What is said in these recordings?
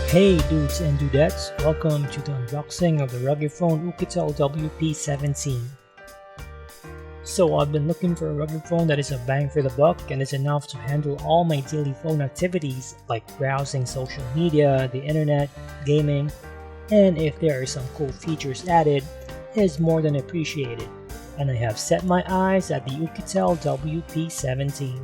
Hey dudes and dudettes, welcome to the unboxing of the rugged phone Oukitel WP17. So I've been looking for a rugged phone that is a bang for the buck and is enough to handle all my daily phone activities like browsing social media, the internet, gaming, and if there are some cool features added, is more than appreciated. And I have set my eyes at the Oukitel WP17.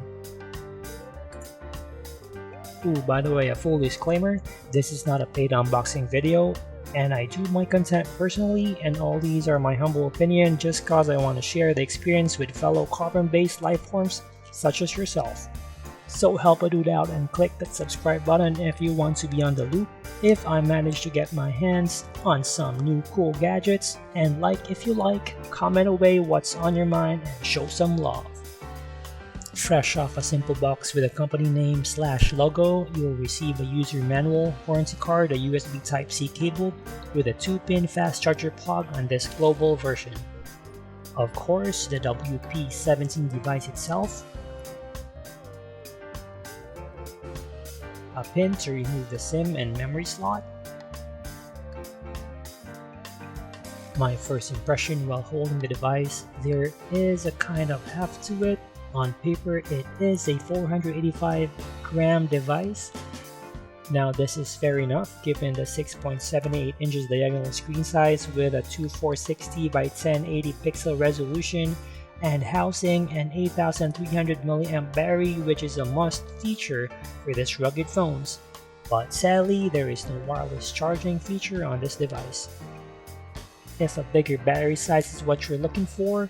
Ooh, by the way, a full disclaimer, this is not a paid unboxing video, and I do my content personally, and all these are my humble opinion just cause I want to share the experience with fellow carbon-based life forms such as yourself. So help a dude out and click that subscribe button if you want to be on the loop if I manage to get my hands on some new cool gadgets, and like if you like, comment away what's on your mind and show some love. Fresh off a simple box with a company name / logo, you'll receive a user manual, warranty card, a USB Type-C cable with a 2-pin fast charger plug on this global version. Of course, the WP17 device itself, a pin to remove the SIM and memory slot. My first impression while holding the device, there is a kind of heft to it. On paper, it is a 485 gram device. Now this is fair enough given the 6.78 inches diagonal screen size with a 2460 by 1080 pixel resolution and housing an 8300 mAh battery, which is a must feature for this rugged phones. But sadly, there is no wireless charging feature on this device. If a bigger battery size is what you're looking for,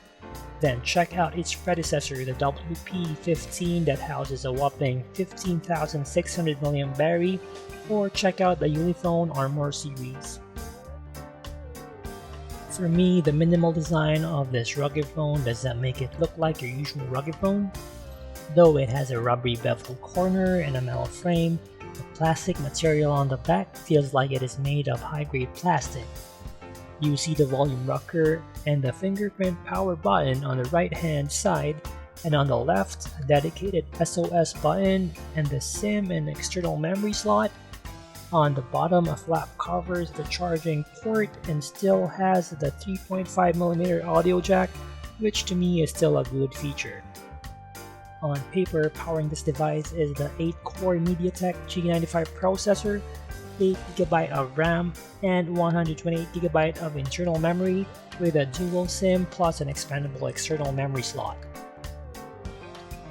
then check out its predecessor, the WP15, that houses a whopping 15,600 mAh battery, or check out the Ulefone Armor series. For me, the minimal design of this rugged phone does not make it look like your usual rugged phone. Though it has a rubbery beveled corner and a metal frame, the plastic material on the back feels like it is made of high-grade plastic. You see the volume rocker and the fingerprint power button on the right hand side, and on the left a dedicated SOS button and the SIM and external memory slot. On the bottom a flap covers the charging port and still has the 3.5mm audio jack, which to me is still a good feature. On paper, powering this device is the 8-core MediaTek G95 processor, 8GB of RAM, and 128GB of internal memory with a dual SIM plus an expandable external memory slot.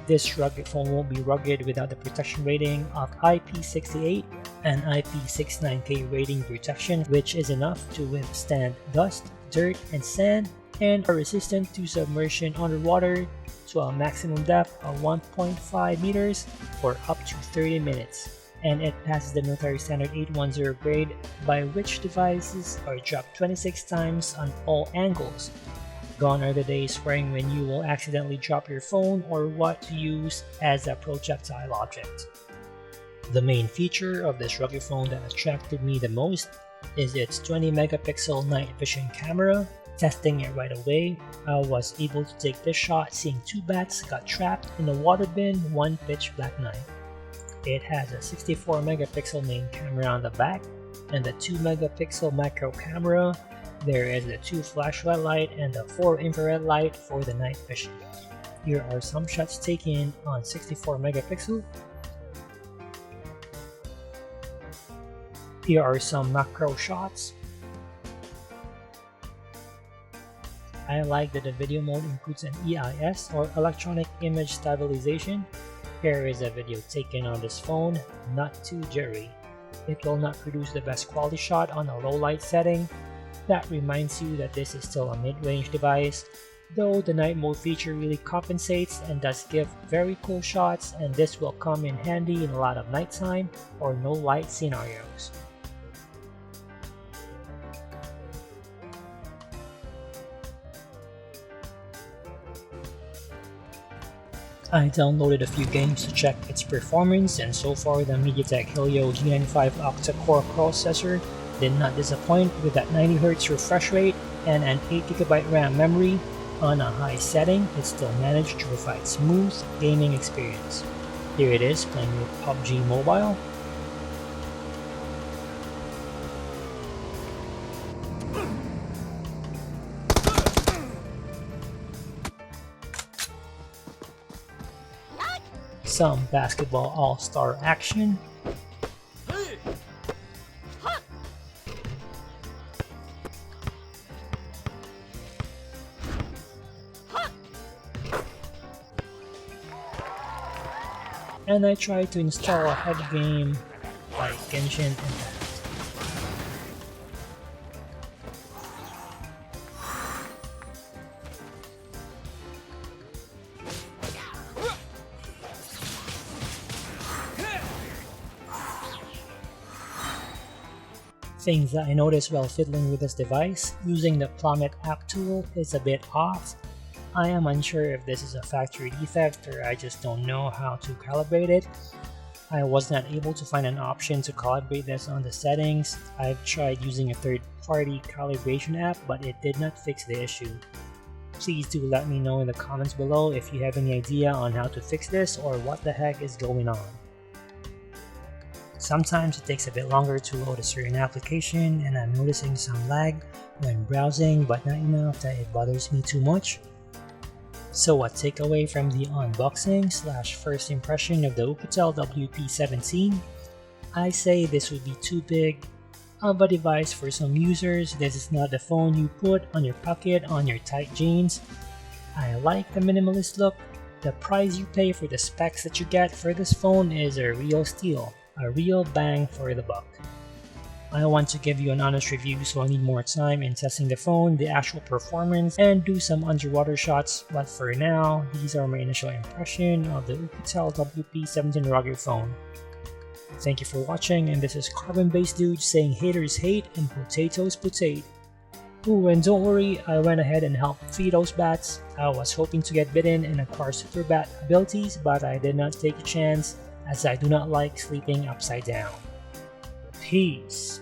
This rugged phone won't be rugged without the protection rating of IP68 and IP69K rating protection, which is enough to withstand dust, dirt, and sand, and are resistant to submersion underwater to a maximum depth of 1.5 meters for up to 30 minutes. And it passes the military standard 810 grade, by which devices are dropped 26 times on all angles. Gone are the days worrying when you will accidentally drop your phone or what to use as a projectile object. The main feature of this rugged phone that attracted me the most is its 20 megapixel night vision camera. Testing it right away, I was able to take this shot seeing 2 bats got trapped in a water bin one pitch black night. It has a 64 megapixel main camera on the back and the 2 megapixel macro camera. There is the 2 flashlight light and the 4 infrared light for the night vision. Here are some shots taken on 64 megapixel. Here are some macro shots. I like that the video mode includes an EIS or electronic image stabilization. Here is a video taken on this phone, not too jittery. It will not produce the best quality shot on a low light setting. That reminds you that this is still a mid-range device, though the night mode feature really compensates and does give very cool shots, and this will come in handy in a lot of nighttime or no light scenarios. I downloaded a few games to check its performance, and so far the MediaTek Helio G95 octa-core processor did not disappoint with that 90Hz refresh rate and an 8GB RAM memory. On a high setting, it still managed to provide smooth gaming experience. Here it is playing with PUBG Mobile. some basketball all-star action. And I tried to install a head game like Genshin Impact. Things that I noticed while fiddling with this device, using the Plummet app tool is a bit off. I am unsure if this is a factory defect or I just don't know how to calibrate it. I was not able to find an option to calibrate this on the settings. I've tried using a third-party calibration app, but it did not fix the issue. Please do let me know in the comments below if you have any idea on how to fix this or what the heck is going on. Sometimes it takes a bit longer to load a certain application and I'm noticing some lag when browsing, but not enough that it bothers me too much. So a takeaway from the unboxing / first impression of the Oukitel WP17, I say this would be too big of a device for some users. This is not the phone you put on your pocket on your tight jeans. I like the minimalist look. The price you pay for the specs that you get for this phone is a real steal. A real bang for the buck. I want to give you an honest review, so I need more time in testing the phone, the actual performance, and do some underwater shots, but for now, these are my initial impression of the Oukitel WP17 rugged phone. Thank you for watching, and this is Carbon Based Dude saying haters hate and potatoes potate. Ooh, and don't worry, I went ahead and helped feed those bats. I was hoping to get bitten and acquire super bat abilities, but I did not take a chance, as I do not like sleeping upside down. Peace.